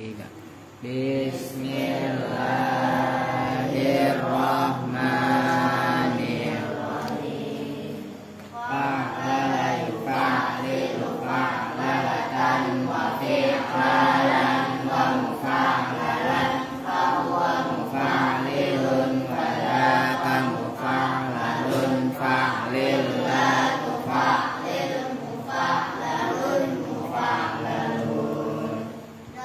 Tiga. Bismillahirrahmanirrahim. Fa'ala yufa'lilu fa'lalatan wa fi'alan wa mufa'lalan fahuwa mufa'lilun wa laka mufa'lalun fa'lil la tufa'lil mufa'lalun mufa'lalun.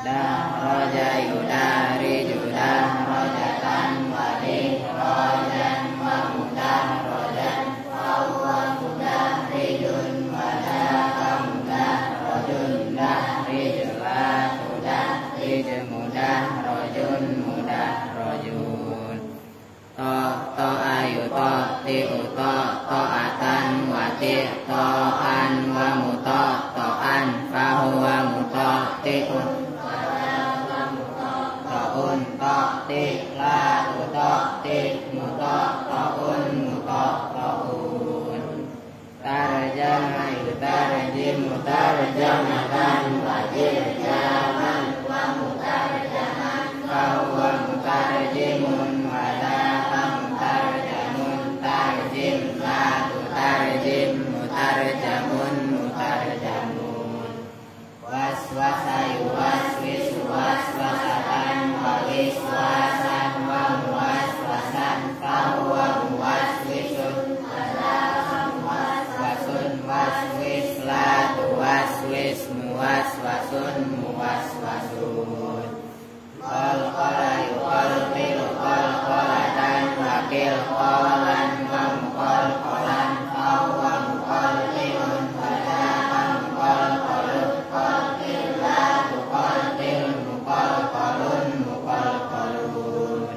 Dahraja yudariju dahrajatan wa dihrajan wa mudahrajan fahuwa mudahrijun wa laka mudahrajun dahrij la tudahrij mudahrajun mudahrajun. Ayu ti'u ta'atan wa ti'ta'an wa muta'ta'an fahuwa muta'ti'un ta'un ta'ti' la tu'ti' muta'ta'un muta'ta'un. Tarjama yutarjimu tarjamatan wa tarjaman wa mutarjaman fahuwa mutarjimun wa laka mutarjamun tarjim la tutarjim mutarjamun mutarjamun. Waswasa yuwaswisu waswasatan wa wiswasan wa muwaswasan fahuwa muwaswisun wa laka muwaswasun waswis la tuwaswis muwaswasun muwaswasun. Qalqala yuqalqilu qalqalatan wa qilqalan wa muqalqalan fahuwa muqalqilun wa laka muqalqalun qalqil la tuqalqil muqalqalun muqalqalun.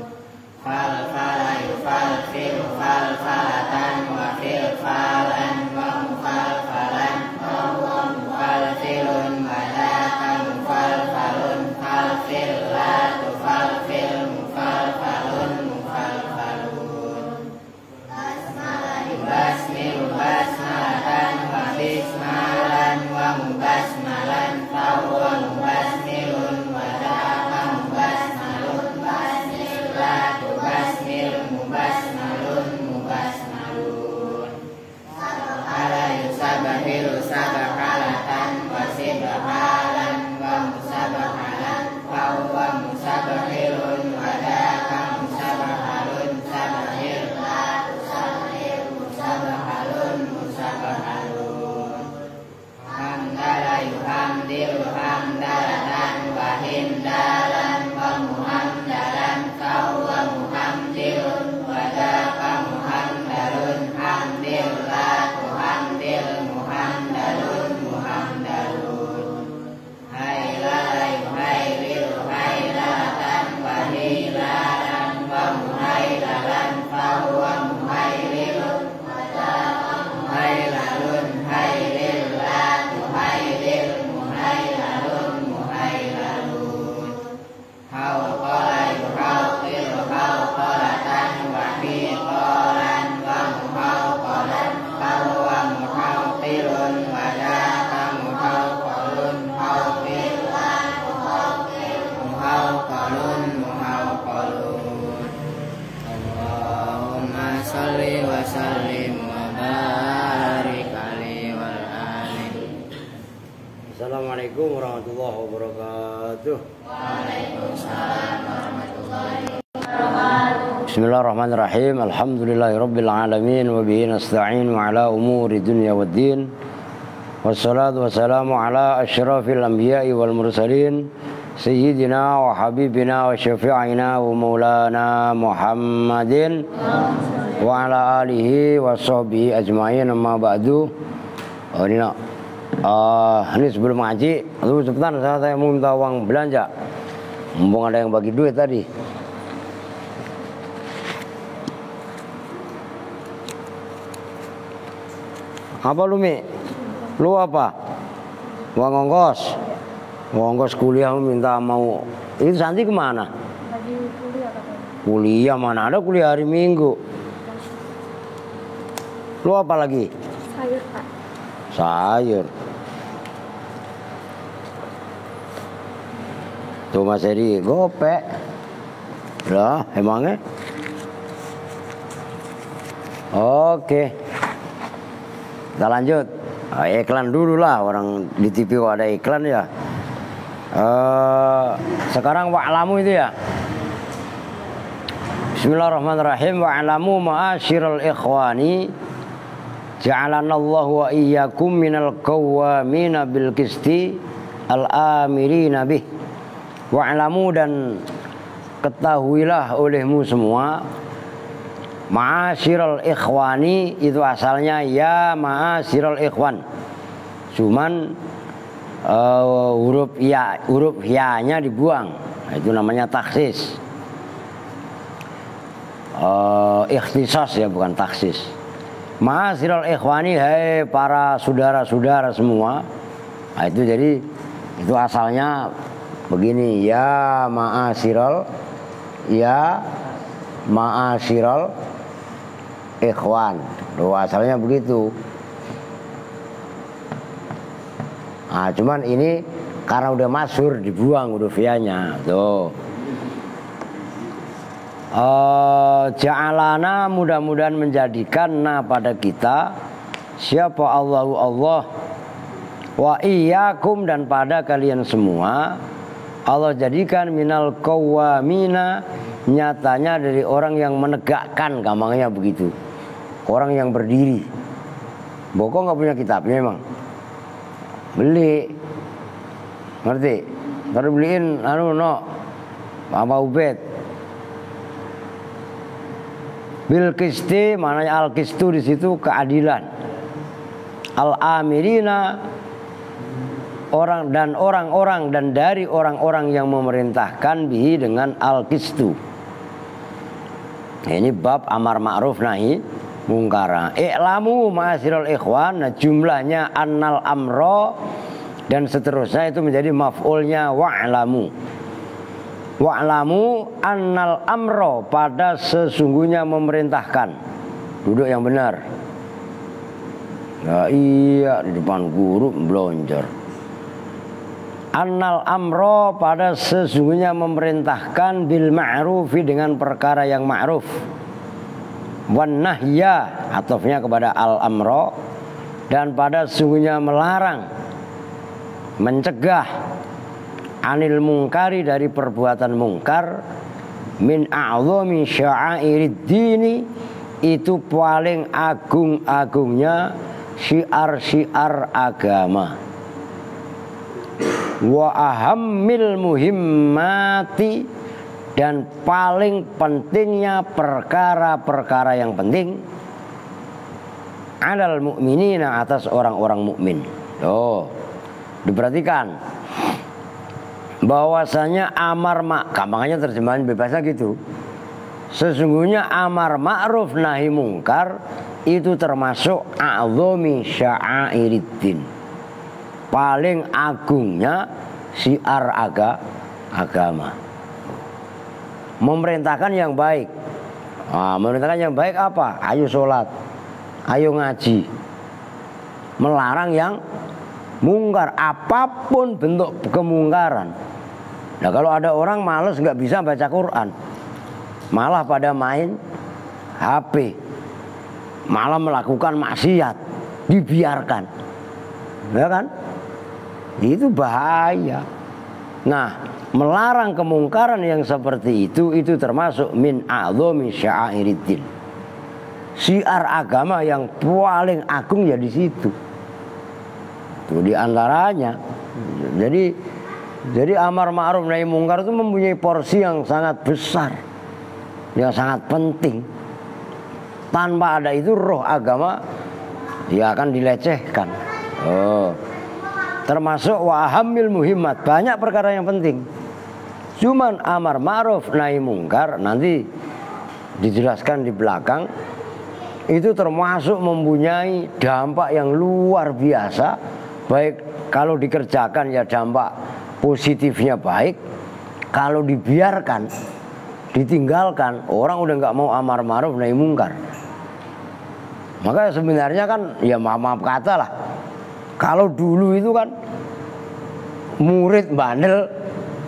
Falfala yufalfilu falfalatan wa filfalan wa mufalfalan fahuwa mufalfilun wa laka mufalfalun falfil la tufalfil mufalfalun mufalfalun. Basmilu basmalatan wa bismalan wa mubasmalan fahuwa mubasmilun wa laka mubasmalun basmil la tubasmil mubasmalun mubasmalun. Ala yusabahilu sabahalatan wa sibahalan wa musabahalan fahuwa musabahilun wa laka musabahalun sabahil la tusabahil musabahalun musabahalun. Hamdala yuhamdilu hamdalatan wa himdalan wa muhamdalan fahuwa muhamdilun wa laka muhamdalun hamdil la tuhamdil muhamdalun muhamdalun. Hailala yuhaililu hailatan wa hilalan wa muhailalan fahuwa muhaililun wa laka muhailalun hailil la tuhailil muhailalun muhailalun. Hauqala yuhauqilu hauqalatan wa hiqalan wa muhauqalan fahuwa muhauqilun wa laka muhauqalun hauqil la tuhauqil muhauqalun muhauqalun. Allahumma salli wa sallim wa barik alaihi wal alihi. Assalamualaikum warahmatullahi wabarakatuh. Waalaikumsalam warahmatullahi wabarakatuh. Bismillahirrahmanirrahim. Alhamdulillahirabbil alamin wa bihi nasta'in ala umuri dunya waddin. Wassalatu wassalamu ala asyrafil anbiya'i wal mursalin sayyidina wa habibina wa syafi'ina wa maulana Muhammadin wa ala alihi wa sahbihi ajma'in, amma ba'du. Ini sebelum ngaji, lalu cepetan saya mau minta uang belanja. Mumpung ada yang bagi duit tadi. Apa lu, Mi? Lu apa? Uang ongkos? Uang ongkos kuliah lu minta mau. Itu Santi kemana? Lagi kuliah katanya. Kuliah mana ada kuliah hari Minggu. Lu apa lagi? Sayur, Pak. Sayur. Tuh Mas Eri gopek. Lah, emangnya? Oke. Kita lanjut. Iklan dulu lah, orang di TV ada iklan ya. Sekarang wa'lamu itu ya. Bismillahirrahmanirrahim. Wa'lamu ma'asyiral ikhwani ja'alanallahu wa iyyakum minal qawwamina bil qisti al-amirina bih. Wa'lamu, dan ketahuilah olehmu semua, ma'asyiral ikhwani itu asalnya ya ma'asyiral ikhwan, cuman huruf ya-nya dibuang, itu namanya taksis. Ikhtisas ya, bukan taksis. Ma'asyiral ikhwani, hai para saudara-saudara semua. Nah, itu jadi itu asalnya begini, ya ma'asyiral ikhwan. Loh, asalnya begitu. Nah, cuman ini karena udah masyhur dibuang huruf ya-nya. Tuh. Ja'alana, mudah-mudahan menjadikan pada kita siapa Allahu Allah, wa iyyakum, dan pada kalian semua Allah jadikan minal qawwamina, nyatanya dari orang yang menegakkan, gampangnya begitu, orang yang berdiri. Boko nggak punya kitabnya emang, beli, ngerti? Ntar beliin apa Ubed bil qisti, maknanya al qistu di situ keadilan. Al amirina, orang dan dari orang-orang yang memerintahkan bihi, dengan al qistu. Ini bab amar ma'ruf nahi mungkar. I'lamu ma'asyiral ikhwan, nah jumlahnya annal amro dan seterusnya itu menjadi maf'ulnya wa'lamu. Wa'lamu annal amro, pada sesungguhnya memerintahkan. Duduk yang benar. Nah, iya, di depan guru blonjor. Annal amro, pada sesungguhnya memerintahkan bil ma'rufi, dengan perkara yang ma'ruf. Wan nahya, atofnya kepada al amro, dan pada sesungguhnya melarang, mencegah, anil mungkari, dari perbuatan mungkar, min a'zami sya'airid dini, itu paling agung-agungnya syiar-syiar agama. Wa ahammil muhimmati, dan paling pentingnya perkara-perkara yang penting, alal mu'minina, atas orang-orang mukmin. Diperhatikan bahwasanya amar gampangnya terjemahan bebasnya gitu. Sesungguhnya amar ma'ruf nahi mungkar itu termasuk a'zami sya'airid, paling agungnya syiar agama. Memerintahkan yang baik. Memerintahkan yang baik apa? Ayo sholat, ayo ngaji. Melarang yang mungkar, apapun bentuk kemungkaran. Nah, kalau ada orang males nggak bisa baca Quran, malah pada main HP, malah melakukan maksiat, dibiarkan, ya kan? Itu bahaya. Nah, melarang kemungkaran yang seperti itu termasuk min a'zami sya'airid, syiar agama yang paling agung ya di situ. Itu di antaranya. Jadi amar ma'ruf nahi mungkar itu mempunyai porsi yang sangat besar, yang sangat penting. Tanpa ada itu roh agama ya akan dilecehkan. Termasuk wa ahammil muhimmat, banyak perkara yang penting. Cuman amar ma'ruf nahi mungkar nanti dijelaskan di belakang, itu termasuk mempunyai dampak yang luar biasa. Baik kalau dikerjakan ya dampak positifnya baik, kalau dibiarkan, ditinggalkan, orang udah nggak mau amar ma'ruf nahi mungkar. Maka sebenarnya kan ya maaf kata lah, kalau dulu itu kan murid bandel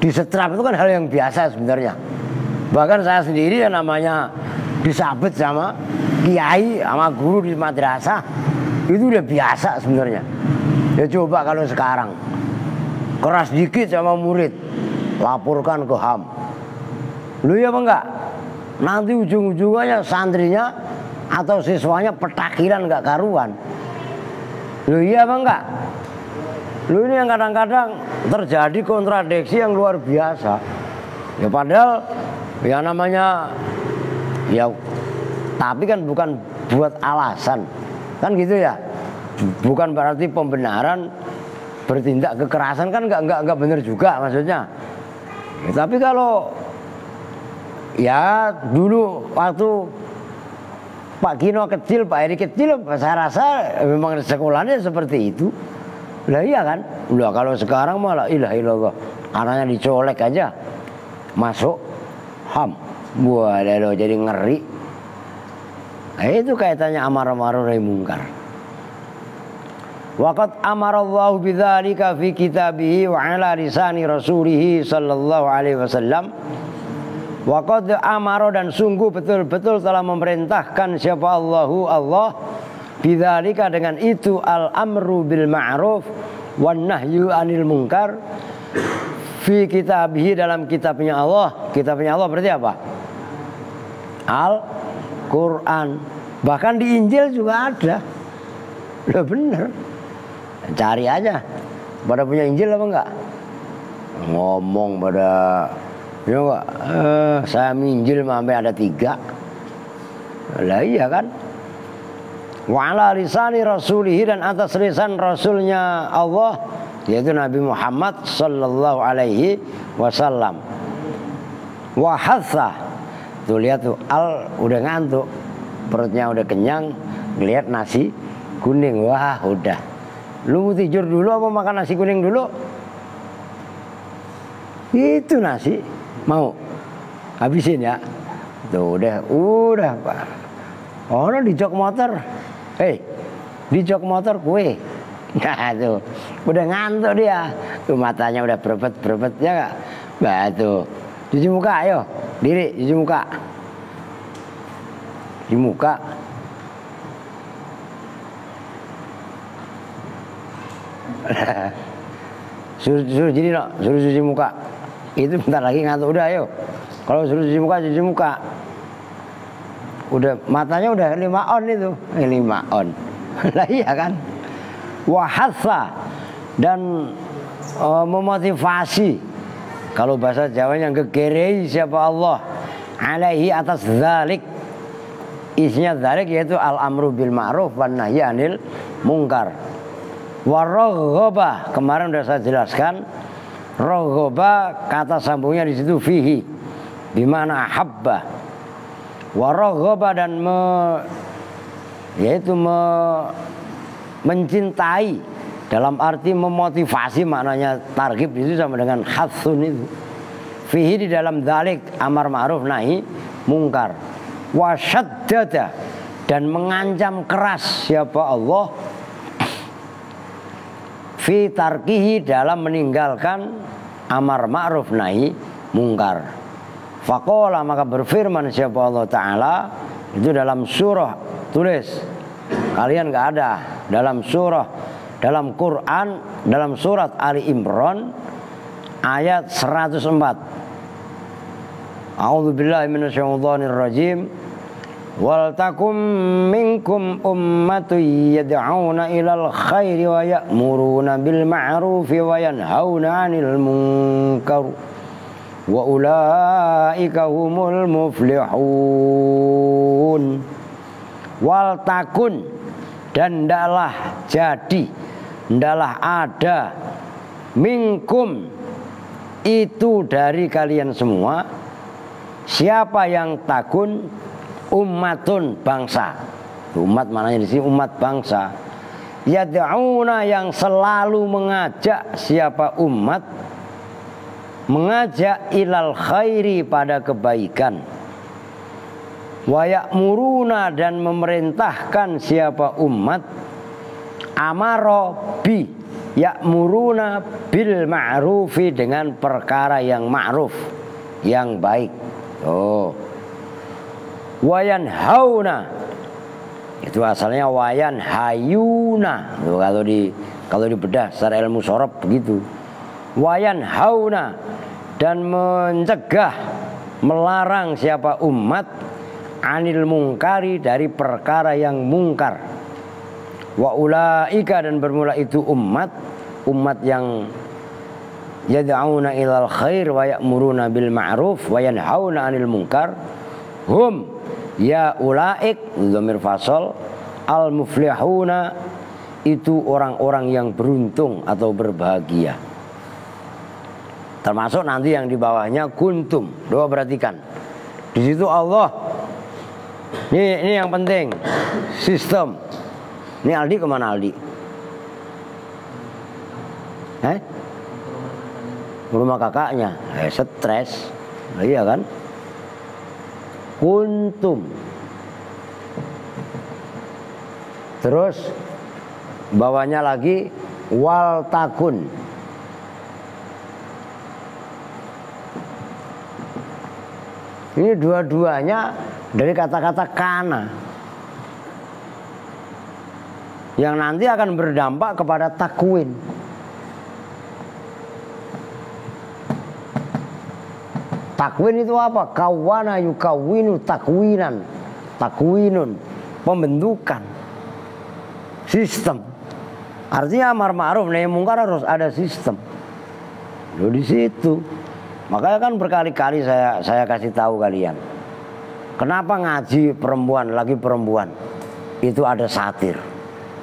disetrap itu kan hal yang biasa sebenarnya. Bahkan saya sendiri yang namanya disabet sama kiai, sama guru di madrasah, itu udah biasa sebenarnya. Ya coba kalau sekarang keras dikit sama murid, laporkan ke HAM. Lu ya apa enggak? Nanti ujung-ujungnya santrinya atau siswanya petakilan enggak karuan. Lu iya apa enggak? Lu ini yang kadang-kadang terjadi kontradiksi yang luar biasa. Ya padahal ya namanya ya, tapi kan bukan buat alasan, kan gitu ya. Bukan berarti pembenaran bertindak kekerasan kan enggak benar juga maksudnya. Ya, tapi kalau ya dulu waktu Pak Gino kecil, Pak Eri kecil, saya rasa memang sekolahnya seperti itu. Lah iya kan? Udah kalau sekarang malah ilah ilallah, anaknya dicolek aja masuk HAM. Wah, lo jadi ngeri. Nah, itu kaitannya amar ma'ruf nahi munkar. Waqad amarallahu bidzalika fi kitabihi wa ala lisani rasulih sallallahu alaihi wasallam. Waqad amara, dan sungguh betul-betul telah memerintahkan siapa Allah bidzalika, dengan itu al-amru bil ma'ruf wan nahyu anil munkar fi kitabihi, dalam kitabnya Allah. Kitabnya Allah berarti apa? Al-Quran. Bahkan di Injil juga ada. Loh bener. Cari aja. Pada punya Injil apa enggak? Ngomong pada ya enggak, saya minjil sampai ada 3. Lah iya kan? Wa ala lisani rasulih, dan atas lisan rasulnya Allah, yaitu Nabi Muhammad sallallahu alaihi wasallam. Wa hatha, tuh lihat tuh, udah ngantuk, perutnya udah kenyang, ngelihat nasi kuning, wah udah. Lu mau tidur dulu apa makan nasi kuning dulu? Itu nasi mau habisin ya. Tuh udah Pak. Orang di jok motor. Di jok motor kue. Nah tuh, udah ngantuk dia. Tuh matanya udah berebet ya enggak? Bah tuh. Cuci muka ayo. Diri, cuci muka. Cuci muka. suruh jadi no, suruh cuci muka. Itu bentar lagi ngantuk, udah ayo. Kalau suruh cuci muka. Udah matanya udah 5 on itu. 5 on. Lah iya kan? Wahasa, dan memotivasi. Kalau bahasa Jawanya gegerei siapa Allah alaihi, atas zalik. Isinya zalik yaitu al-amru bil ma'ruf wan nahyi anil munkar. Waraghabah, kemarin sudah saya jelaskan. Raghabah kata sambungnya di situ fihi, bimana habba. Waraghabah, dan mencintai, dalam arti memotivasi, maknanya targhib itu sama dengan hatsun itu. Fihi, di dalam dzalik amar ma'ruf nahi munkar. Wasyaddada, dan mengancam keras siapa Allah fi tarkihi, dalam meninggalkan amar ma'ruf nahi munkar. Faqala, maka berfirman siapa Allah Ta'ala, itu dalam surah, tulis, kalian gak ada, dalam surah, dalam Quran, dalam surat Ali Imran ayat 104. A'udzubillahi minasyaitonir rajim. Wal takum minkum ummatun yad'una ilal khairi wa ya'muruna bil ma'rufi wa yanhauna 'anil munkar wa ulaika humul muflihun. Wal takun, dan ndalah jadi, ndalah ada, minkum, itu dari kalian semua. Siapa yang takun? Ummatun, bangsa. Umat mananya di sini umat bangsa. Yad'una, yang selalu mengajak, siapa umat? Mengajak ilal khairi, pada kebaikan. Wa ya'muruna, dan memerintahkan siapa umat? Amaro bi, ya'muruna bil ma'rufi, dengan perkara yang ma'ruf, yang baik. Oh. Wayan hauna, itu asalnya wayan hayuna. Kalau dibedah secara ilmu sorob begitu. Wayan hauna, dan mencegah, melarang siapa umat, anil mungkari, dari perkara yang mungkar. Wa ulaika, dan bermula itu umat yang yad'auna ilal khair wa ya'muruna bil ma'ruf wa yanhauna 'anil munkar, hum ya ulaik, dhamir fasal, al muflihuna, itu orang-orang yang beruntung atau berbahagia. Termasuk nanti yang di bawahnya kuntum. Doa perhatikan. Di situ Allah. Ini yang penting. Sistem. Ini Aldi kemana Aldi? Rumah kakaknya. Stres. Iya kan? Kuntum. Terus bawahnya lagi wal takun. Ini dua-duanya dari kata-kata kana, yang nanti akan berdampak kepada takwin. Takwin itu apa? Kawana yukawinu takwinan. Takwinun, pembentukan, sistem. Artinya amar ma'ruf nahi mungkar harus ada sistem. Loh, di situ. Makanya kan berkali-kali saya kasih tahu kalian. Kenapa ngaji perempuan, lagi perempuan itu ada satir.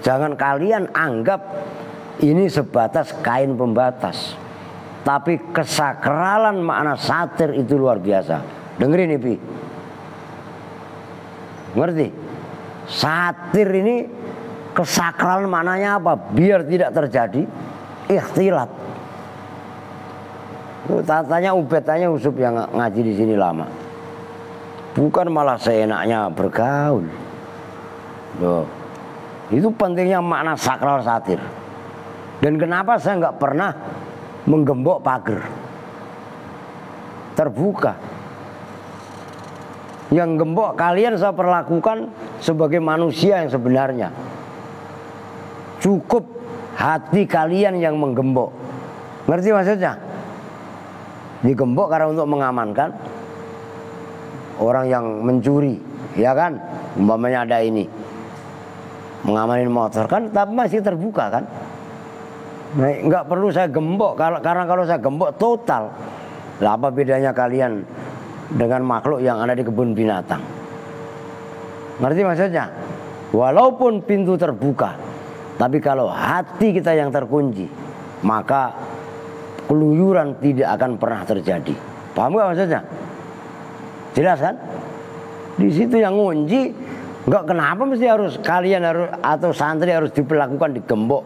Jangan kalian anggap ini sebatas kain pembatas. Tapi kesakralan makna satir itu luar biasa. Dengerin Ipi. Ngerti? Satir ini kesakralan maknanya apa? Biar tidak terjadi ikhtilat. Tanya Ubed, tanya Usub yang ngaji di sini lama. Bukan malah seenaknya bergaul. Loh, itu pentingnya makna sakral satir. Dan kenapa saya nggak pernah menggembok pagar terbuka? Yang gembok kalian saya perlakukan sebagai manusia yang sebenarnya. Cukup hati kalian yang menggembok. Ngerti maksudnya? Digembok karena untuk mengamankan orang yang mencuri, ya kan? Umpamanya ada ini mengamanin motor kan, tapi masih terbuka kan? Nah, nggak perlu saya gembok, karena kalau saya gembok total. Lah apa bedanya kalian dengan makhluk yang ada di kebun binatang? Ngerti maksudnya? Walaupun pintu terbuka, tapi kalau hati kita yang terkunci, maka keluyuran tidak akan pernah terjadi. Paham gak maksudnya? Jelas kan? Di situ yang ngunci. Enggak, kenapa mesti harus kalian harus atau santri harus diperlakukan digembok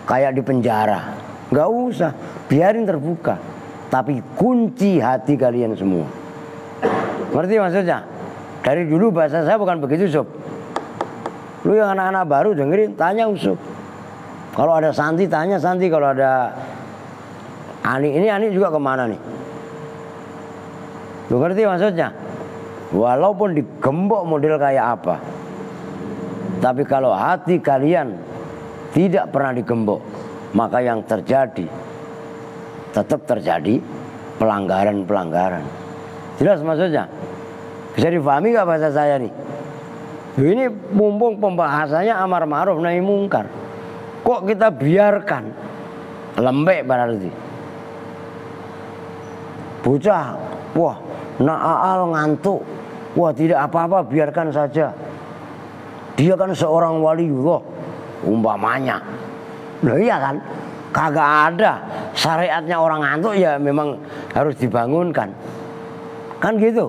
kayak di penjara? Enggak usah, biarin terbuka. Tapi kunci hati kalian semua. Ngerti maksudnya? Dari dulu bahasa saya bukan begitu, Sob. Lu yang anak-anak baru dengerin, tanya Usub. Kalau ada santri tanya santri, kalau ada Ani, ini Ani juga kemana nih? Lu ngerti maksudnya? Walaupun digembok model kayak apa, tapi kalau hati kalian tidak pernah digembok, maka yang terjadi tetap terjadi pelanggaran-pelanggaran. Jelas maksudnya? Bisa difahami gak bahasa saya nih? Ini mumpung pembahasannya amar ma'ruf nahi mungkar, kok kita biarkan lembek berarti? Bocah, wah, na'al ngantuk, wah tidak apa-apa, biarkan saja. Dia kan seorang waliullah, umpamanya. Loh iya kan? Kagak ada syariatnya orang ngantuk ya memang harus dibangunkan. Kan gitu.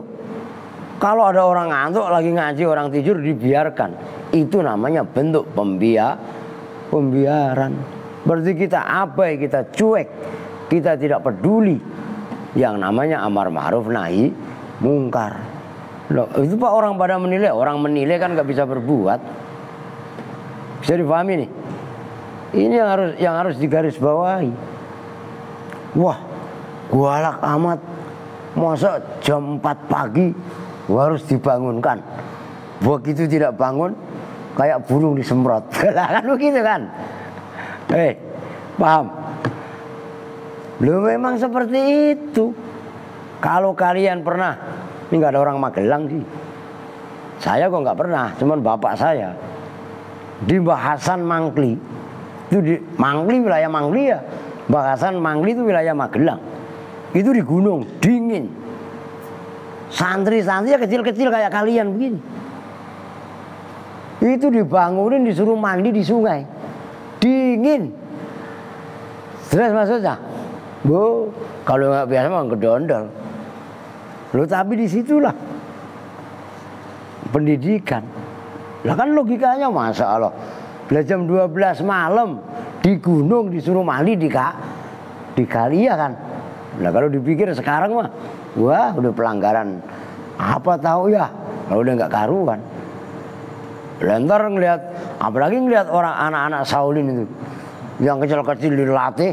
Kalau ada orang ngantuk lagi ngaji, orang tidur dibiarkan. Itu namanya bentuk pembiaran. Berarti kita abai, kita cuek, kita tidak peduli yang namanya amar ma'ruf nahi mungkar. Loh, itu Pak orang pada menilai. Orang menilai kan gak bisa berbuat. Bisa dipahami nih? Ini yang harus digarisbawahi. Wah, galak amat. Masa jam 4 pagi harus dibangunkan. Begitu tidak bangun kayak burung disemprot. Kan begitu kan? Paham? Loh memang seperti itu. Kalau kalian pernah, ini nggak ada orang Magelang sih. Saya kok nggak pernah, cuman bapak saya di Bahasan Mangkli. Itu di Mangkli, wilayah Mangkli ya. Bahasan Mangkli itu wilayah Magelang. Itu di gunung, dingin. Santri-santrinya kecil-kecil kayak kalian begini. Itu dibangunin, disuruh mandi di sungai. Dingin. Jelas maksudnya? Bu, kalau nggak biasa mah gedondol. Loh tapi disitulah pendidikan. Lah kan logikanya masa Allah. Jam 12 malam di gunung disuruh mandi di kali ya kan. Nah kalau dipikir sekarang mah, wah udah pelanggaran apa tahu ya, kalau udah nggak karuan. Lentar ngelihat, apalagi ngelihat orang anak-anak Shaolin itu yang kecil-kecil dilatih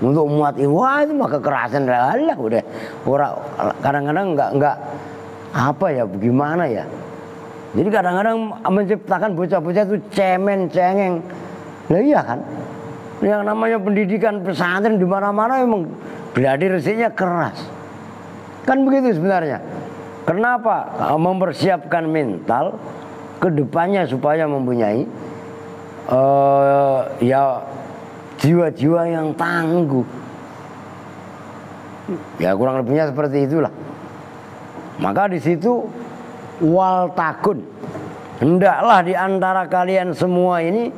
untuk muat wah itu mah kekerasan lah udah orang kadang-kadang nggak apa ya bagaimana ya. Jadi kadang-kadang menciptakan bocah-bocah itu cemen-cengeng. Lah iya kan? Yang namanya pendidikan pesantren di mana-mana memang gladi resiknya keras. Kan begitu sebenarnya. Kenapa? Mempersiapkan mental ke depannya supaya mempunyai ya jiwa-jiwa yang tangguh. Ya kurang lebihnya seperti itulah. Maka di situ wal takun, hendaklah di antara kalian semua ini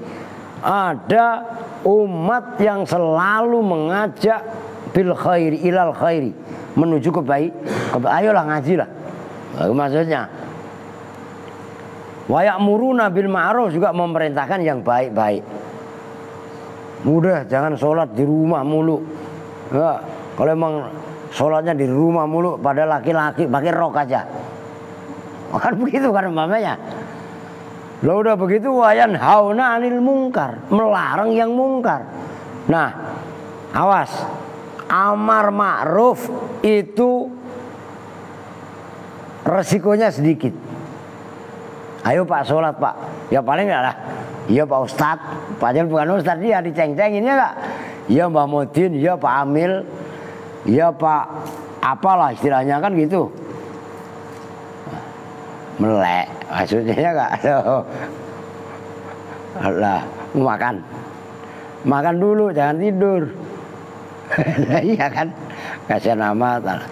ada umat yang selalu mengajak bil khairi ilal khairi, menuju kebaikan. Ayolah ngajilah. Maksudnya wa ya'muruna bil ma'ruf, juga memerintahkan yang baik-baik. Mudah, jangan sholat di rumah mulu. Ya, kalau emang sholatnya di rumah mulu pada laki-laki pakai rok aja. Kan begitu kan umpamanya. Lo udah begitu wayan hauna anil mungkar, melarang yang mungkar. Nah, awas. Amar ma'ruf itu resikonya sedikit. Ayo Pak sholat Pak. Ya paling enggak lah. Iya Pak Ustadz. Padahal bukan Ustadz, dia diceng-cengin ya enggak. Iya Mbak Mudin, iya Pak Amil, iya Pak apalah istilahnya kan gitu. Melek maksudnya enggak. Lah makan dulu jangan tidur. Iya kan, kasihan amat.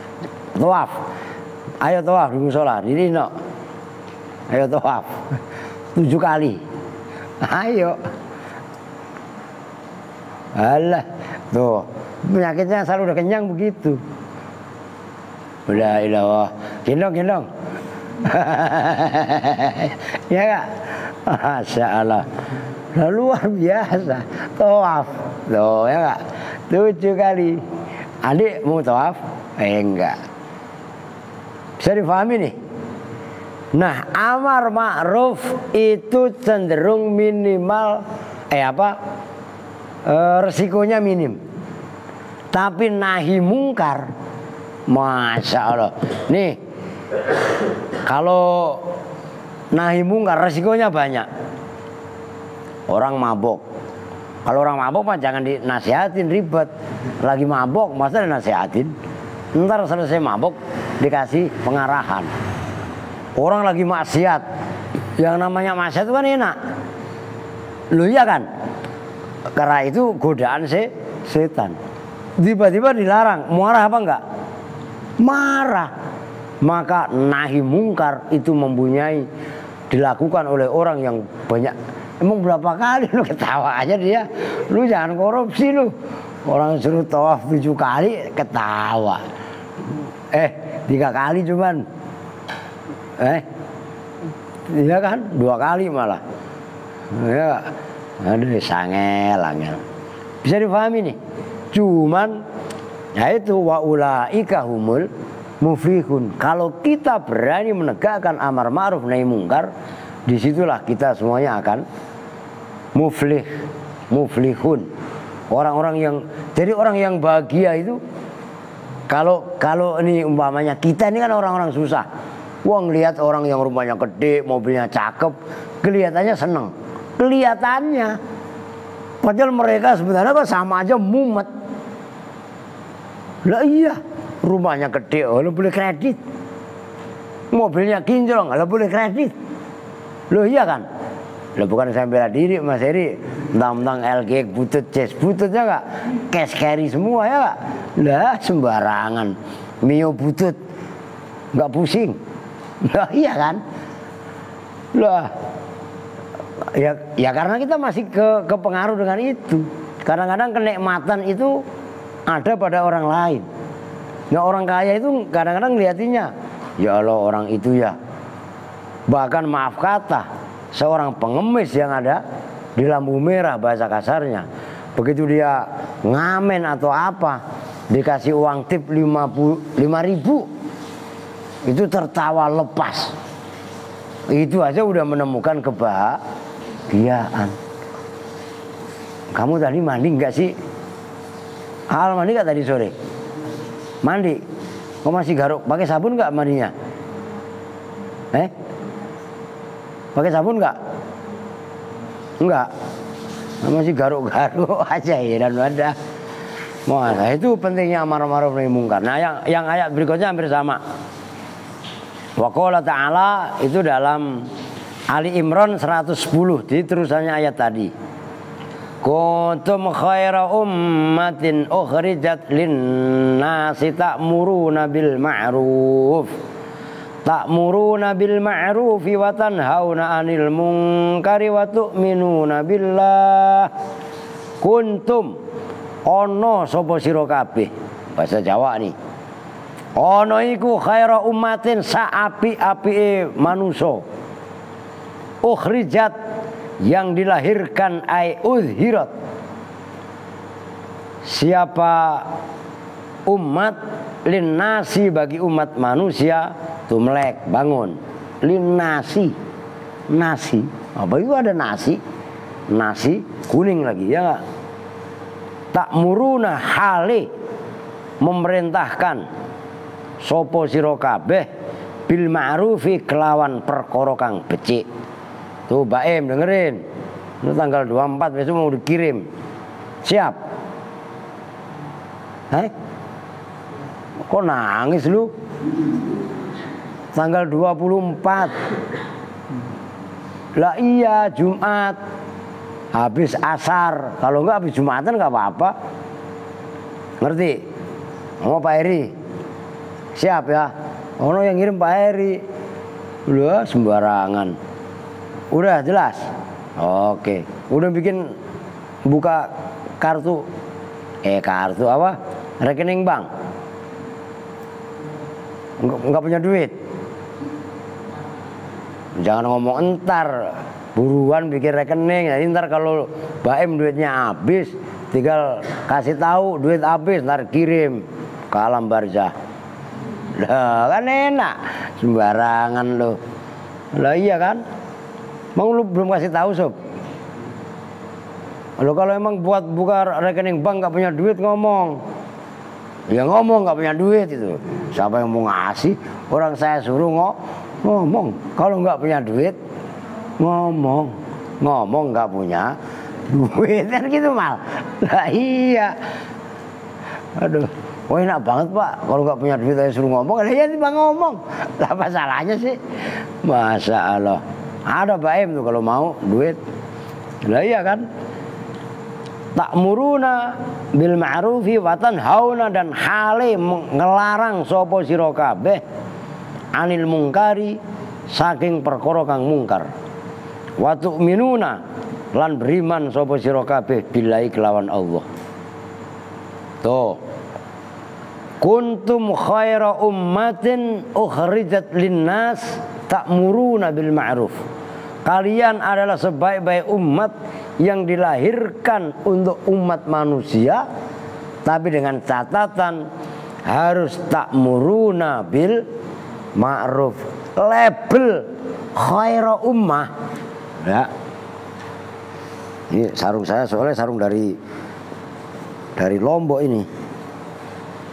Tawaf, ayo tawaf di musola, diri no. Ayo tawaf 7 kali. Ayo. Alah, tuh penyakitnya selalu udah kenyang begitu. Udah ilah, gendong. Ya kak, Masya Allah, luar biasa. Tawaf, tuh ya kak, 7 kali. Adik mau tawaf? Enggak. Bisa difahami nih. Nah, amar ma'ruf itu cenderung minimal resikonya minim. Tapi nahi mungkar, Masya Allah. Nih, kalau nahi mungkar resikonya banyak. Orang mabok. Kalau orang mabok mah jangan dinasihatin, ribet. Lagi mabok masa dinasihatin. Ntar selesai mabok dikasih pengarahan. Orang lagi maksiat, yang namanya maksiat itu kan enak. Loh iya kan? Karena itu godaan setan. Tiba-tiba dilarang, marah apa enggak? Marah. Maka nahi mungkar itu mempunyai dilakukan oleh orang yang banyak. Emang berapa kali lu ketawa aja dia. Lu jangan korupsi lu. Orang suruh tawaf 7 kali ketawa. 3 kali cuman. Iya kan 2 kali malah. Ya, aduh angel. Bisa difahami nih. Cuman yaitu wa ulaika humul muflihun. Kalau kita berani menegakkan amar ma'ruf nahi mungkar, disitulah kita semuanya akan muflih. muflihun. Orang-orang yang, jadi orang yang bahagia itu kalau ini umpamanya kita ini kan orang-orang susah. Wah, ngelihat orang yang rumahnya gede, mobilnya cakep, kelihatannya seneng. Kelihatannya. Padahal mereka sebenarnya kok sama aja mumet. Lah iya, rumahnya gede, lo boleh kredit. Mobilnya kinclong, lo boleh kredit. Loh iya kan? Lo bukan saya bela diri Mas Heri, tentang LG butut, Ces bututnya gak cash carry semua ya gak? Lah sembarangan, Mio butut gak pusing. Lah iya kan? Lah ya karena kita masih kepengaruh dengan itu. Kadang-kadang kenikmatan itu ada pada orang lain. Nah orang kaya itu kadang-kadang ngeliatinya, ya Allah orang itu ya, bahkan maaf kata, seorang pengemis yang ada di lampu merah bahasa kasarnya, begitu dia ngamen atau apa, dikasih uang tip 5.000, itu tertawa lepas. Itu aja udah menemukan kebahagiaan. Kamu tadi mandi nggak sih? Hal mandi nggak tadi sore? Mandi. Kok masih garuk? Pakai sabun nggak mandinya? Pakai sabun nggak? Enggak. Masih garuk-garuk aja ya, dan ada. Nah, itu pentingnya amar ma'ruf nahi munkar. Nah, yang ayat berikutnya hampir sama. Wa qala ta'ala itu dalam Ali Imran 110, jadi terusannya ayat tadi. Kuntum khaira ummatin ukhrijat lin-nasi ta'muruna bil ma'ruf. Ta'muruna bil ma'rufi wa tanhauna 'anil munkari wa tu'minuna billah. Kuntum ono sapa sira kabeh, bahasa Jawa nih. Ono iku khaira ummatin saapi-apike manusa. Ukhrijat yang dilahirkan ai uzhirat. Siapa umat linnasi bagi umat manusia tumlek bangun linnasi nasi apa itu ada nasi kuning lagi ya enggak. Ta'muruna hale memerintahkan sopo sira kabeh bil ma'rufi kelawan perkara kang becik. Tuh Baim dengerin, itu tanggal 24 besok mau dikirim. Siap? Kok nangis lu? Tanggal 24. Lah iya Jumat habis asar. Kalau enggak habis Jumatan enggak apa-apa. Ngerti? Mau Pak Heri? Siap ya? Ono yang ngirim Pak Heri. Lah sembarangan. Udah jelas? Oke. Udah bikin buka kartu kartu apa? Rekening bank. Enggak punya duit. Jangan ngomong entar, buruan bikin rekening. Jadi ntar kalau Baim duitnya habis, tinggal kasih tahu duit habis, ntar kirim ke alam barzah. Lah kan enak, sembarangan lo. Lah iya kan? Mau lu belum kasih tahu sob? Lo kalau emang buat buka rekening bank nggak punya duit ngomong. Ya ngomong nggak punya duit itu. Siapa yang mau ngasih? Orang saya suruh ngomong. Kalau nggak punya duit ngomong nggak punya duit kan gitu mal. Lah iya. Aduh, wah enak banget Pak. Kalau nggak punya duit saya suruh ngomong. Ya tiba ngomong. Lah apa salahnya sih? Masya Allah. Ada Baim tuh kalau mau duit. Lah iya kan? Ta'muruna bil ma'rufi wa tanhauna dan hale ngelarang sapa sira kabeh anil mungkari saking perkara kang mungkar. Wa tu'minuna lan beriman sapa sira kabeh billahi kelawan Allah. Tuh. Kuntum khaira ummatin ukhrijat linnas ta'muruna bil ma'ruf. Kalian adalah sebaik-baik umat yang dilahirkan untuk umat manusia, tapi dengan catatan harus ta'muruna bil ma'ruf. Label khaira ummah ya. Ini sarung saya soalnya sarung dari Lombok ini.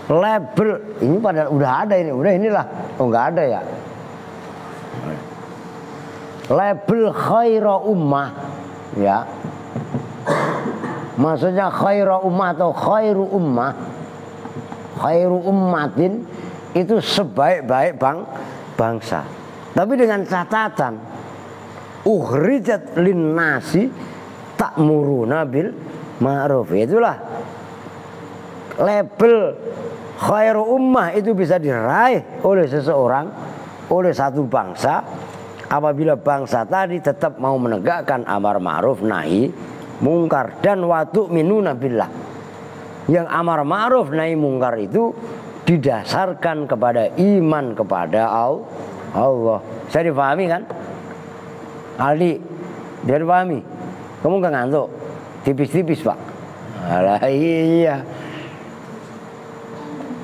Label ini padahal udah ada ini, udah inilah. Oh nggak ada ya. Label khairu ummah ya. Maksudnya khairu ummah atau khairu ummah. Khairu ummatin itu sebaik-baik bangsa. Tapi dengan catatan ukhrijat linnasi ta'muruna bil ma'ruf. Itulah label khairu ummah itu bisa diraih oleh seseorang, oleh satu bangsa apabila bangsa tadi tetap mau menegakkan amar ma'ruf nahi mungkar dan wa tu'minuna billah. Yang amar ma'ruf nahi mungkar itu didasarkan kepada iman kepada Allah. Saya dipahami kan? Aldi, dia dipahami? Kamu gak ngantuk? Tipis-tipis pak. Alah iya.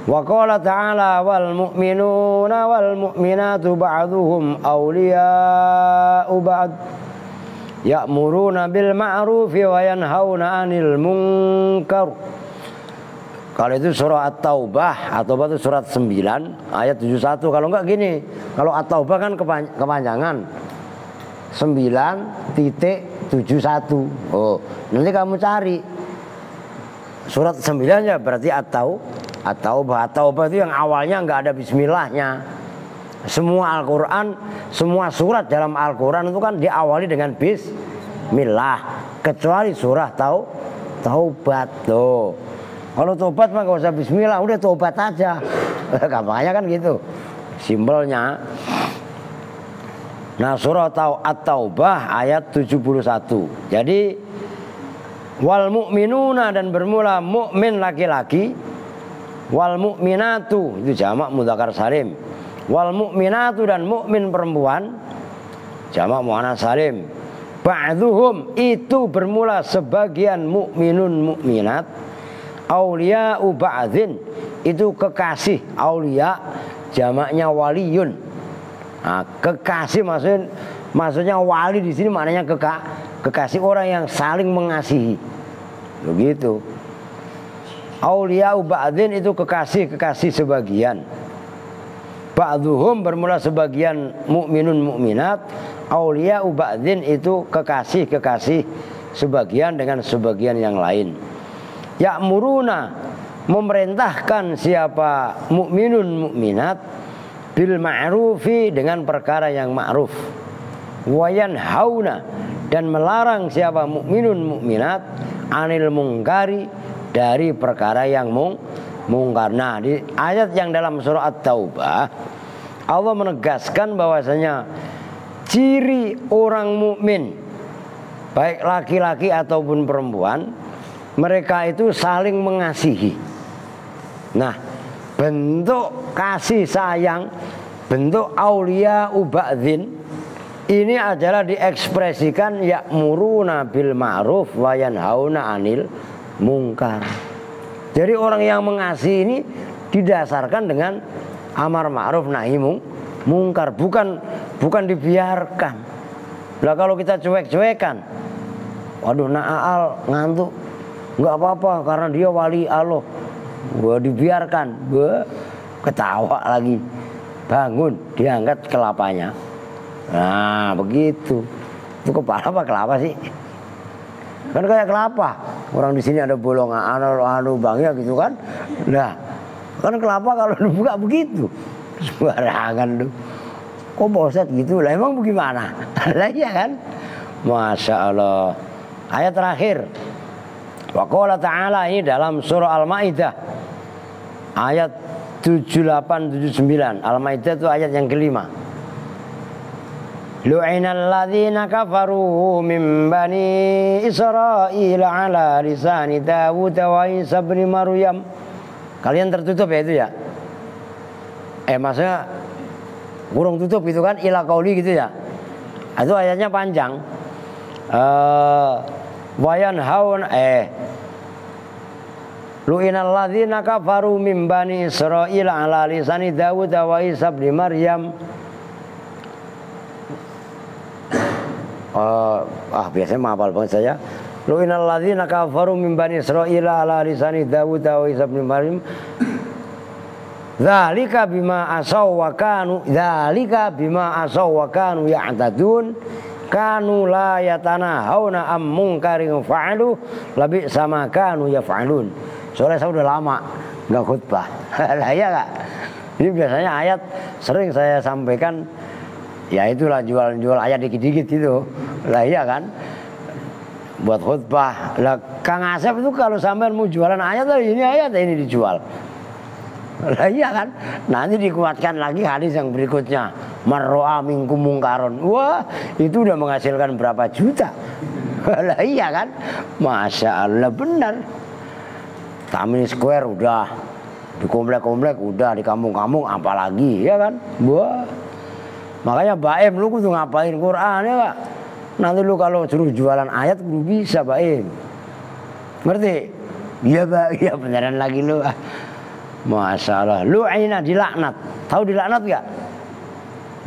Wa qala ta'ala wal mu'minuna wal mu'minatu ba'duhum awliya'u ba'd ya'muruna bil ma'rufi wa yanhauna 'anil munkar. Kalau itu surah At-Taubah, At-Taubah itu surat 9 ayat 71. Kalau enggak gini, kalau At-Taubah kan kepanjangan 9.71. Oh, nanti kamu cari surat 9 ya berarti At-Taubah. At-Taubah itu yang awalnya enggak ada bismillahnya. Semua Al-Quran, semua surat dalam Al-Quran itu kan diawali dengan bismillah, kecuali surah Taubat tuh. Kalau tobat mah gak usah bismillah, udah tobat aja. Gampangnya kan gitu, simbolnya. Nah surah At-Taubah ayat 71. Jadi wal mu'minuna dan bermula mukmin laki-laki, wal mu'minatu itu jamak mudzakkar salim, wal mu'minatu dan mukmin perempuan jamak muannats salim. Ba'dhuhum itu bermula sebagian mukminun mukminat, auliya'u ba'dhin itu kekasih. Aulia jamaknya waliyun. Nah, kekasih maksudnya wali di sini maknanya kekasih, orang yang saling mengasihi. Begitu. Auliya'u ba'dhin itu kekasih sebagian. Ba'dhuhum bermula sebagian mukminun mukminat, auliya'u ba'dhin itu kekasih sebagian dengan sebagian yang lain. Ya'muruna memerintahkan siapa mukminun mukminat bil ma'rufi dengan perkara yang ma'ruf, wa yanhauna dan melarang siapa mukminun mukminat anil mungkari dari perkara yang mungkar. Nah di ayat yang dalam surah At-Taubah Allah menegaskan bahwasanya ciri orang mukmin baik laki-laki ataupun perempuan, mereka itu saling mengasihi. Nah, bentuk kasih sayang, bentuk aulia ba'dhin ini adalah diekspresikan ya'muruna bil ma'ruf wa yanhauna 'anil munkar. Jadi orang yang mengasihi ini didasarkan dengan amar ma'ruf nahi mungkar, bukan dibiarkan. Lah kalau kita cuek-cuekan, waduh Naal ngantuk, nggak apa-apa karena dia wali Allah, gua dibiarkan, gua ketawa lagi, bangun diangkat kelapanya. Nah begitu, itu kepala apa kelapa sih? Kan kayak kelapa, orang di sini ada bolongan anu bangnya gitu kan. Nah kan kelapa kalau dibuka begitu, sembarangan lu. Kok boset gitu lah, emang bagaimana? Lah iya kan? Masya Allah. Ayat terakhir wa qala ta'ala ini dalam surah Al-Maidah ayat 78-79. Al-Maidah itu ayat yang kelima. Lu'inal ladzina kafaru min bani Israil ala lisani Dawud wa Isa bin Maryam. Kalian tertutup ya itu ya? Maksudnya kurung tutup gitu kan, ila qauli gitu ya. Itu ayatnya panjang. Wayan haun lu'inal ladzina kafaru min bani Israil ala lisani Dawud wa Isa bin Maryam. Biasanya menghafal banget saya. Lu'inal ladzina kafaru min bani Israila ala lisani Dawud wa Isa bin Maryam. Dzalika bima asaw wa kanu ya'tadun kanu la yatanahawna am munkarin fa'alu labi sama kanu yaf'alun. Soalnya saya udah lama nggak khutbah. Lah iya Kak. Ini biasanya ayat sering saya sampaikan, ya itulah jual ayat dikit-dikit itu. Lah iya kan, buat khutbah. Lah Kang Asep itu kalau sampai mau jualan ayat, ini ayat ini dijual. Lah iya kan, nanti dikuatkan lagi hadis yang berikutnya, marro'a minkum mungkaron. Wah, itu udah menghasilkan berapa juta. Lah iya kan, Masya Allah benar. Taman Square udah, di komplek-komplek udah, di kampung-kampung apalagi, ya kan? Wah, makanya Baim lu kudu ngapain Quran ya Pak. Nanti lu kalau suruh jualan ayat lu bisa Baim. Ngerti? Iya Pak, iya beneran lagi lu. Masya Allah, lu'ina dilaknat. Tahu dilaknat gak?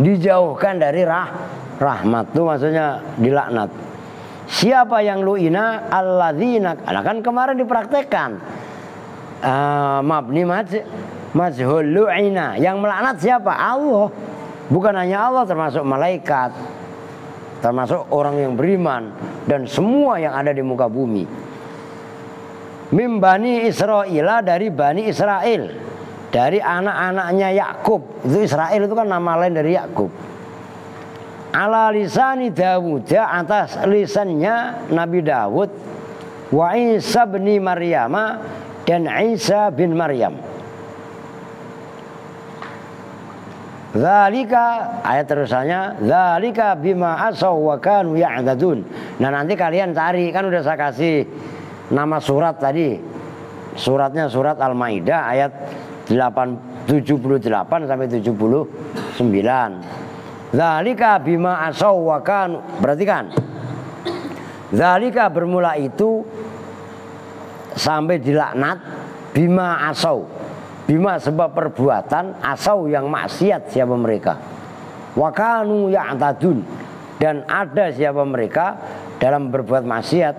Dijauhkan dari rahmat tuh maksudnya dilaknat. Siapa yang lu'ina? Alladzina. Nah kan kemarin dipraktekkan. Mabni majhul lu'ina. Yang melaknat siapa? Allah. Bukan hanya Allah, termasuk malaikat, termasuk orang yang beriman, dan semua yang ada di muka bumi. Mim bani Israila, dari bani Israel, dari anak-anaknya Yakub. Itu Israel itu kan nama lain dari Yakub. Ala lisani Dawud, atas lisannya Nabi Dawud. Wa Isa bin Maryam, dan Isa bin Maryam. Dzalika, ayat terusannya, dzalika bima asaw wa kanu ya'tadun. Nah nanti kalian cari, kan udah saya kasih nama surat tadi. Suratnya surat Al-Maidah ayat 78 sampai 79. Dzalika bima asaw wa kanu. Perhatikan. Dzalika bermula itu sampai dilaknat, bima asaw. Bima sebab perbuatan, asaw yang maksiat siapa mereka. Wa kanu ya'tadun, dan ada siapa mereka dalam berbuat maksiat.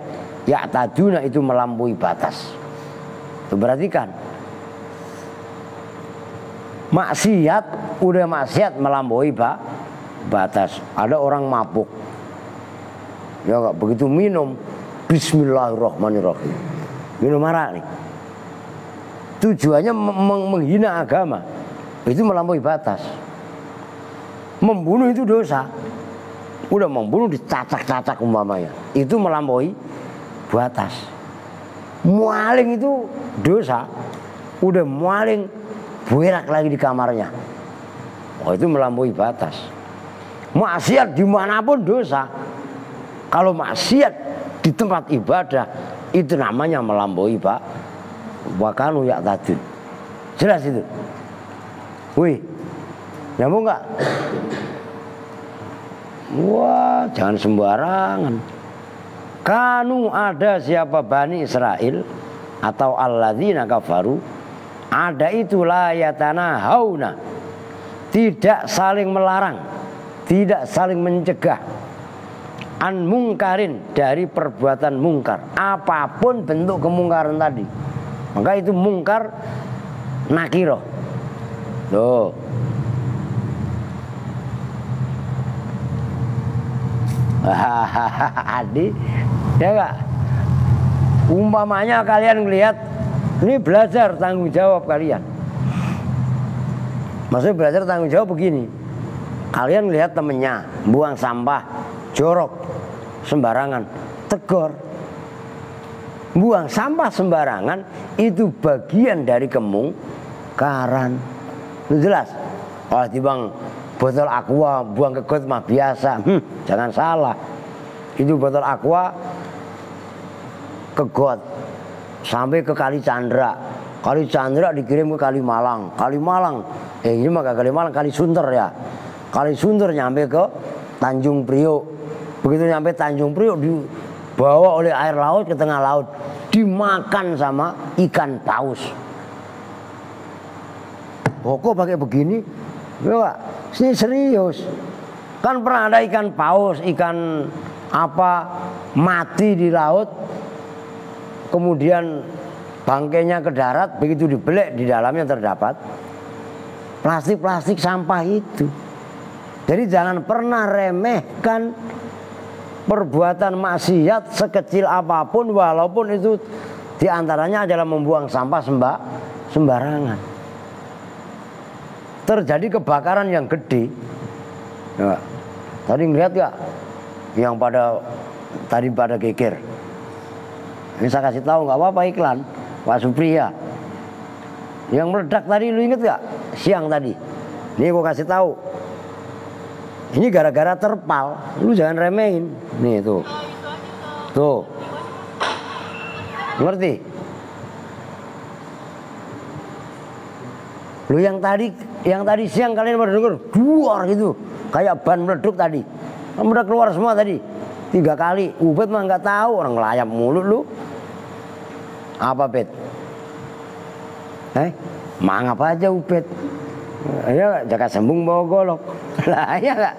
Ya'taduna itu melampaui batas. Perhatikan. Maksiat, udah maksiat melampaui batas. Ada orang mabuk. Ya enggak, begitu minum bismillahirrahmanirrahim. Minum arak nih. Tujuannya menghina agama. Itu melampaui batas. Membunuh itu dosa. Udah membunuh dicacak-cacak umpamanya. Itu melampaui batas. Maling itu dosa. Udah maling berak lagi di kamarnya. Oh itu melampaui batas. Maksiat dimanapun dosa. Kalau maksiat di tempat ibadah, itu namanya melampaui wa kanu ya'tadun. Jelas itu. Wih, nyambung nggak? Wah, jangan sembarangan. Kanu, ada siapa bani Israel atau alladzina kafaru, ada itu la yatanahawna, tidak saling melarang, tidak saling mencegah, an mungkarin, dari perbuatan mungkar, apapun bentuk kemungkaran tadi. Maka itu mungkar nakiro. Tuh. Adi, ya enggak? Umpamanya kalian melihat, ini belajar tanggung jawab kalian. Maksudnya belajar tanggung jawab begini. Kalian melihat temennya buang sampah, jorok, sembarangan, tegur. Buang sampah sembarangan itu bagian dari kemungkaran. Itu jelas. Kalau dibang botol aqua buang ke got mah biasa. Jangan salah. Itu botol aqua ke got sampai ke Kali Candra. Kali Candra dikirim ke Kali Malang. Kali Malang, ini mah gak Kali Malang, Kali Sunter ya. Kali Sunter nyampe ke Tanjung Priok. Begitu nyampe Tanjung Priok dibawa oleh air laut ke tengah laut, dimakan sama ikan paus. Kok pakai begini? Ya, ini serius. Kan pernah ada ikan paus, ikan apa mati di laut, kemudian bangkainya ke darat, begitu dibelek di dalamnya terdapat plastik-plastik sampah itu. Jadi jangan pernah remehkan perbuatan maksiat sekecil apapun, walaupun itu diantaranya adalah membuang sampah sembarangan. Terjadi kebakaran yang gede. Ya, tadi ngeliat gak yang tadi pada geger? Ini saya kasih tahu, nggak apa-apa iklan, Pak Supriya. Yang meledak tadi lu inget gak? Siang tadi. Ini gua kasih tahu. Ini gara-gara terpal. Lu jangan remehin. Nih tuh. Tuh. Ngerti? Lu yang tadi siang kalian baru dengar duar gitu. Kayak ban meleduk tadi. Udah keluar semua tadi. 3 kali. Ubed mah nggak tahu, orang ngelayap mulut lu. Apa Bet? Mangap aja Ubed. Ya jaga sembung bawa golok. Lah ya gak?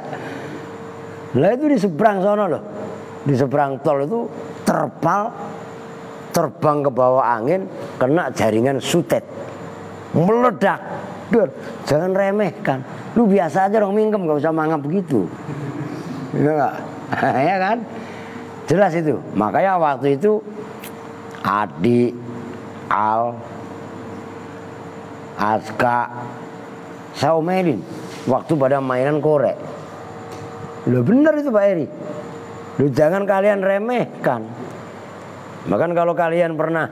Lah itu di seberang sono loh. Di seberang tol itu terpal terbang ke bawah angin, kena jaringan sutet. Meledak. Jangan remehkan. Lu biasa aja dong mingkem, gak usah mangap begitu. Ya gak? Ya kan? Jelas itu. Makanya waktu itu Adi, Al, Aska, saya omelin waktu pada mainan korek. Loh bener itu Pak Eri. Loh jangan kalian remehkan. Bahkan kalau kalian pernah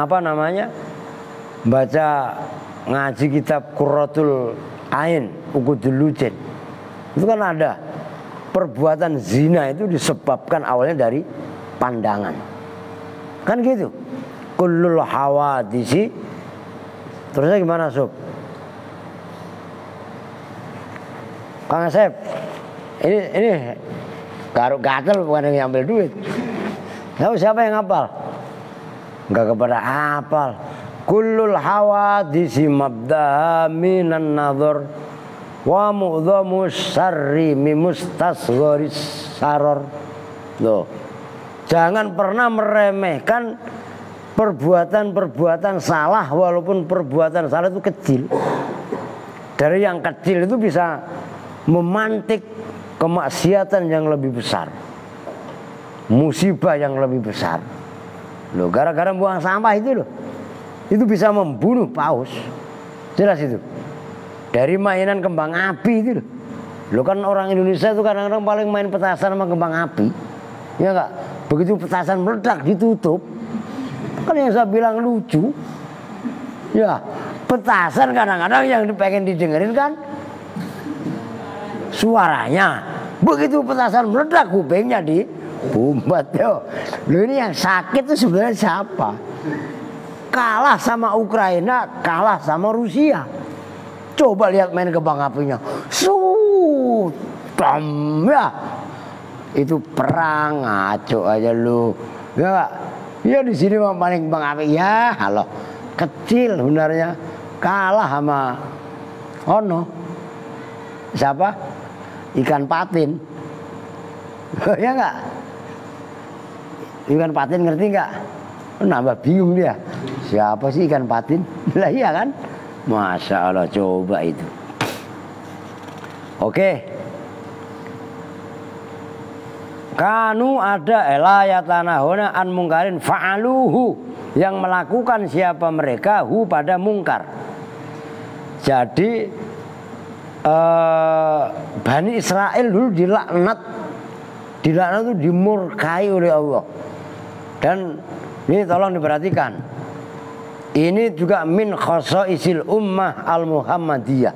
apa namanya baca ngaji kitab Qurratul Ain Uqudul Lujen, itu kan ada perbuatan zina itu disebabkan awalnya dari pandangan. Kan gitu. Kullul hawadisi. Terusnya gimana Sob? Kang Asep, ini garuk gatel bukan yang ambil duit. Tahu siapa yang hafal? Enggak kepada hafal. Kullul hawadisi mabdaha minan nadhar wa mu'dhamu syarri mimustasgharis saror. Loh. Jangan pernah meremehkan perbuatan-perbuatan salah, walaupun perbuatan salah itu kecil. Dari yang kecil itu bisa memantik kemaksiatan yang lebih besar, musibah yang lebih besar. Loh, gara-gara buang sampah itu loh, itu bisa membunuh paus. Jelas itu. Dari mainan kembang api itu loh. Loh kan orang Indonesia itu kadang-kadang paling main petasan sama kembang api. Ya enggak? Begitu petasan meledak ditutup. Kan yang saya bilang lucu. Ya, petasan kadang-kadang yang pengen didengerin kan suaranya. Begitu petasan meledak kupingnya dibumbat yo. Loh ini yang sakit itu sebenarnya siapa? Kalah sama Ukraina, kalah sama Rusia. Coba lihat main kembang apinya. Ya. Itu perang ngaco aja lu. Ya enggak? Ya di sini mah paling kembang api ya, halo. Kecil sebenarnya. Kalah sama siapa? Ikan patin. Ya enggak? Ikan patin ngerti enggak? Nambah bingung dia. Siapa sih ikan patin? Lah iya kan? Masya Allah, coba itu. Oke. Kanu ada elayatanahuna an mungkarin fa'aluhu, yang melakukan siapa mereka hu pada mungkar. Jadi Bani Israel dulu dilaknat itu dimurkai oleh Allah. Dan ini tolong diperhatikan. Ini juga min khosaisil ummah al-Muhammadiyah.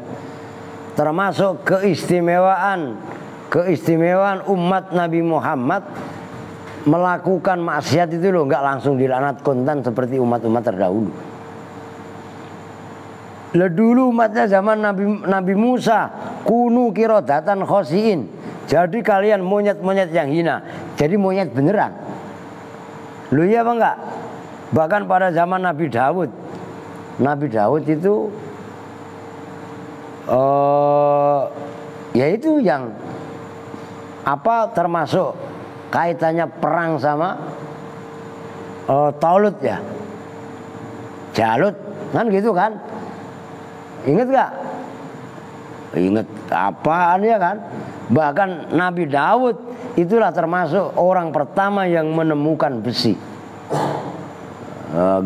Termasuk keistimewaan umat Nabi Muhammad melakukan maksiat itu loh, nggak langsung dilaknat kontan seperti umat-umat terdahulu. Lah dulu umatnya zaman Nabi Musa, kunu kirodatan khosiin. Jadi kalian monyet-monyet yang hina. Jadi monyet beneran. Loh iya apa enggak? Bahkan pada zaman Nabi Daud itu yaitu yang termasuk kaitannya perang sama Talut ya, Jalut kan gitu kan? Ingat gak? Ingat apaan ya kan? Bahkan Nabi Daud itulah termasuk orang pertama yang menemukan besi.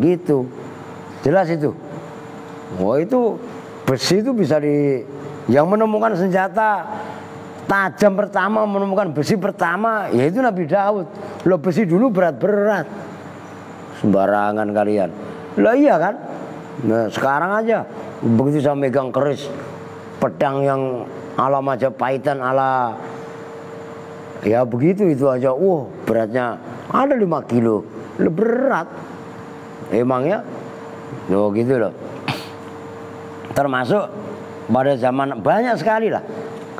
Gitu, jelas itu. Oh itu besi itu bisa yang menemukan senjata tajam pertama, menemukan besi pertama, yaitu Nabi Daud. Lo besi dulu berat-berat, sembarangan kalian. Lah iya kan? Nah sekarang aja begitu saya megang keris pedang yang ala Majapahitan, ala ya begitu itu aja, beratnya ada 5 kilo, berat. Emangnya, loh gitu loh. Termasuk pada zaman banyak sekali lah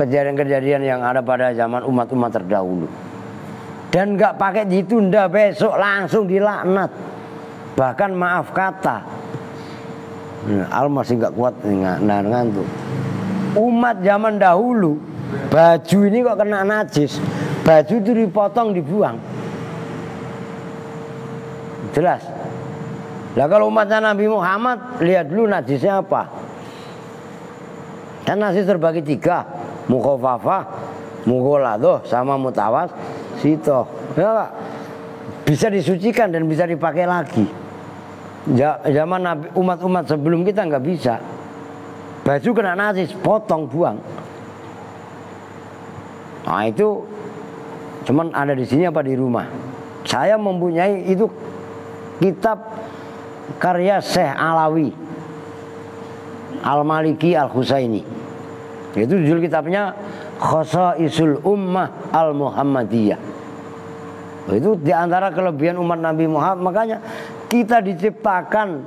kejadian-kejadian yang ada pada zaman umat-umat terdahulu. Dan nggak pakai ditunda, besok langsung dilaknat. Bahkan maaf kata, Al masih nggak kuat ngantuk. Umat zaman dahulu baju ini kok kena najis, baju itu dipotong dibuang. Jelas. Lah kalau umatnya Nabi Muhammad, lihat dulu najisnya apa. Kan najis terbagi 3, mukhafafah, mughaladah, sama mutawassithah. Ya, bisa disucikan dan bisa dipakai lagi. Zaman Nabi, umat-umat sebelum kita nggak bisa. Baju kena najis, potong, buang. Nah itu cuman ada di sini apa di rumah. Saya mempunyai itu kitab karya Syekh Alawi Al-Maliki Al-Husaini. Itu judul kitabnya Khosaisul Ummah Al-Muhammadiyah. Itu diantara kelebihan umat Nabi Muhammad. Makanya kita diciptakan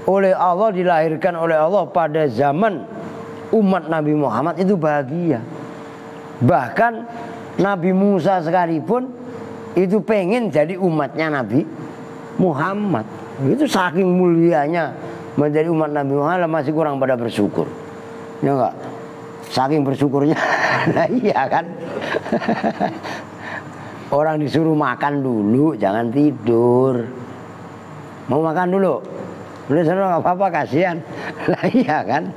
oleh Allah, dilahirkan oleh Allah pada zaman umat Nabi Muhammad itu bahagia. Bahkan Nabi Musa sekalipun itu pengen jadi umatnya Nabi Muhammad. Itu saking mulianya menjadi umat Nabi Muhammad, masih kurang pada bersyukur. Ya enggak? Saking bersyukurnya. Nah iya kan. Orang disuruh makan dulu, jangan tidur. Mau makan dulu. Udah sana enggak apa-apa, kasihan. Lah iya kan.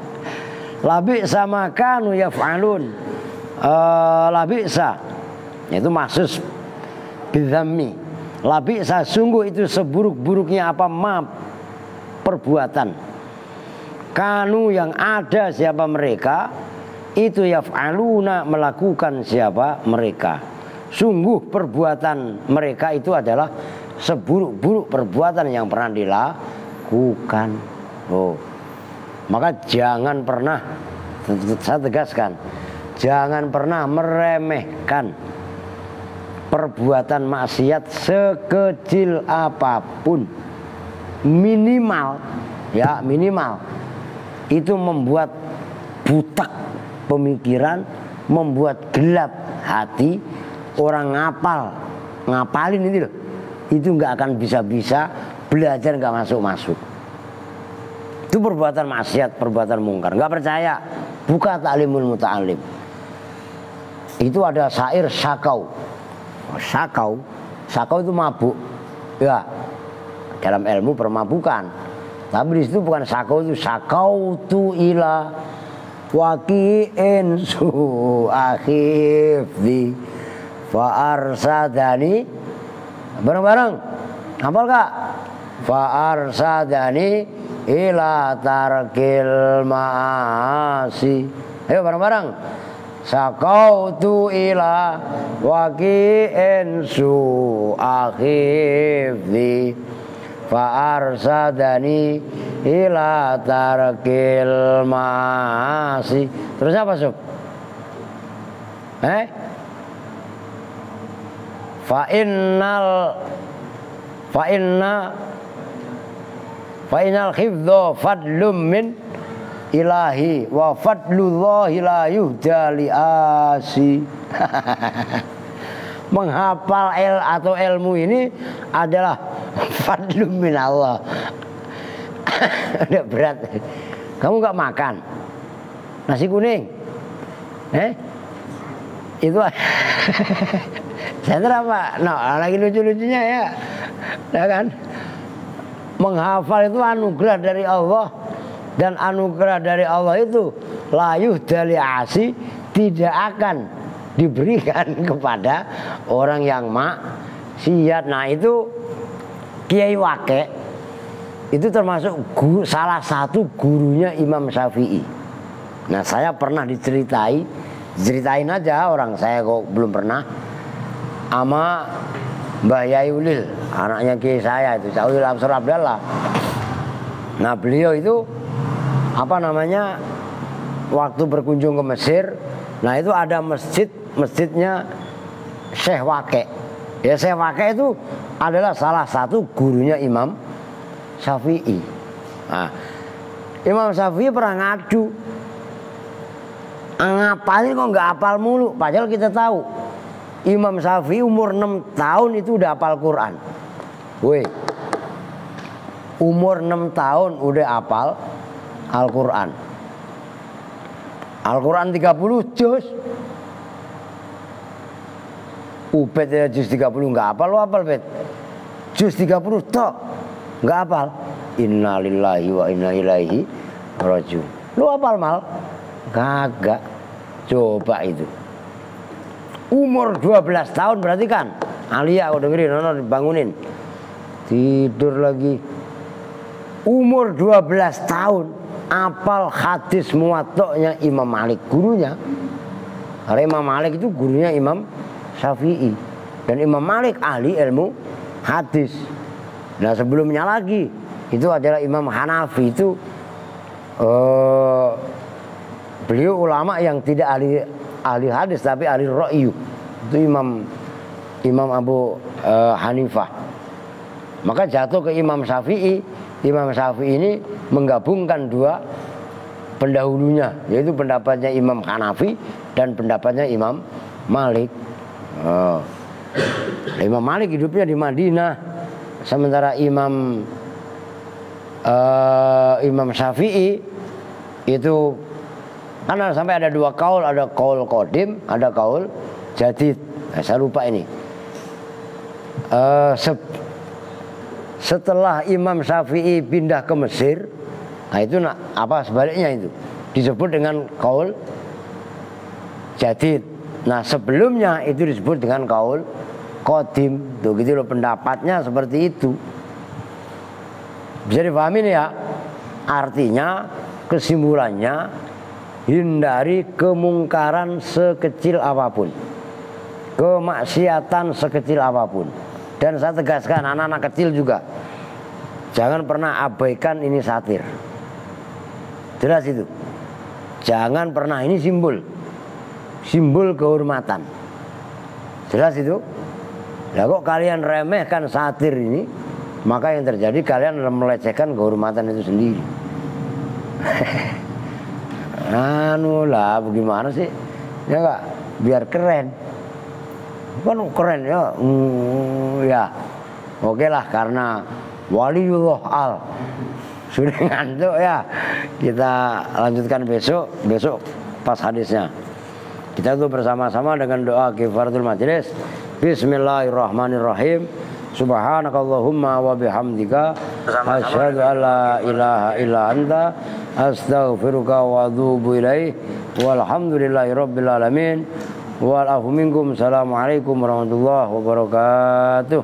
Labi'sa ma kanu yaf'alun. Labi'sa itu maksud bidzammi. Labi'sa sungguh itu seburuk-buruknya apa perbuatan. Kanu yang ada siapa mereka, itu yaf'aluna melakukan siapa mereka. Sungguh perbuatan mereka itu adalah seburuk-buruk perbuatan yang pernah dilakukan. Maka jangan pernah, saya tegaskan, jangan pernah meremehkan perbuatan maksiat sekecil apapun. Minimal, ya minimal, itu membuat butak pemikiran, membuat gelap hati. Orang ngapalin ini loh, itu nggak akan bisa belajar, nggak masuk. Itu perbuatan maksiat, perbuatan mungkar. Nggak percaya, buka Ta'limul Muta'allim. Itu ada syair sakau itu mabuk, ya dalam ilmu permabukan. Tapi di situ bukan sakau, itu sakau tu ila waqi'in su akhifdi fa arsadani, bareng-bareng hafal kak? Fa arsadani ila tarkil ma'asi. Ayo bareng-bareng. Sakautu ila waqi'in su akhifdi fa arsadani ila tarkil ma'asi. Terus apa sob? Fa innal khifdha fadlum min ilahi wa fadlullahi la yuhda li asi. Menghafal atau ilmu ini adalah fadlum min Allah. Udah berat. Kamu nggak makan nasi kuning, itu Center apa? Nah, lagi lucu-lucunya ya kan? Menghafal itu anugerah dari Allah, dan anugerah dari Allah itu layuh dari asi, tidak akan diberikan kepada orang yang maksiat. Nah itu Kiai Wake itu termasuk salah satu gurunya Imam Syafi'i. Nah saya pernah diceritain aja, orang saya kok belum pernah, sama Mbah Yai Ulil, anaknya Kiai saya itu, Ulil Absar Abdallah. Nah beliau itu waktu berkunjung ke Mesir, nah itu ada masjidnya Syekh Wake. Ya Syekh Wake itu adalah salah satu gurunya Imam Syafi'i. Nah, Imam Syafi'i pernah ngadu, ngapalin kok nggak hafal mulu, padahal kita tahu Imam Syafi'i umur 6 tahun itu udah hafal Quran. Woi, umur 6 tahun udah hafal Al-Quran. Al-Quran 30 juz. Ubed ya juz 30 nggak hafal, lu hafal Bet? Juz 30 tok nggak hafal. Innalillahi wa inna ilaihi rajiun. Lu hafal Mal? Kagak. Coba itu. Umur 12 tahun berarti kan? Alia aku dengerin, Nono bangunin. Tidur lagi. Umur 12 tahun hafal hadis muwatta'nya Imam Malik, gurunya. Karena Imam Malik itu gurunya Imam Syafi'i, dan Imam Malik ahli ilmu hadis. Nah sebelumnya lagi itu adalah Imam Hanafi, itu beliau ulama yang tidak ahli hadis tapi ahli ra'yu. Itu Imam Abu Hanifah. Maka jatuh ke Imam Syafi'i. Imam Syafi'i ini menggabungkan dua pendahulunya, yaitu pendapatnya Imam Hanafi dan pendapatnya Imam Malik. Imam Malik hidupnya di Madinah, sementara Imam Syafi'i itu kan sampai ada dua kaul, ada kaul qadim, ada kaul jadid. Nah, saya lupa ini. Setelah Imam Syafi'i pindah ke Mesir, nah itu sebaliknya itu disebut dengan kaul jadid. Nah sebelumnya itu disebut dengan kaul qadim. Tuh gitu loh, pendapatnya seperti itu. Bisa dipahami nih ya. Artinya kesimpulannya, hindari kemungkaran sekecil apapun, kemaksiatan sekecil apapun. Dan saya tegaskan anak-anak kecil juga, jangan pernah abaikan ini satir. Jelas itu. Jangan pernah, ini simbol kehormatan. Jelas itu. Lah kok kalian remehkan satir ini, maka yang terjadi kalian melecehkan kehormatan itu sendiri. Lah bagaimana sih? Ya enggak, biar keren. Kan keren ya. Ya. Oke lah, karena waliullah al sudah ngantuk ya. Kita lanjutkan besok pas hadisnya. Kita tuh bersama-sama dengan doa kifaratul majlis. Bismillahirrahmanirrahim. Subhanakallahumma wa bihamdika asyhadu an la ilaha illa anta astaghfiruka wa atubu ilaik. Walhamdulillahirabbil alamin. Wal afu minkum. Assalamualaikum warahmatullahi wabarakatuh.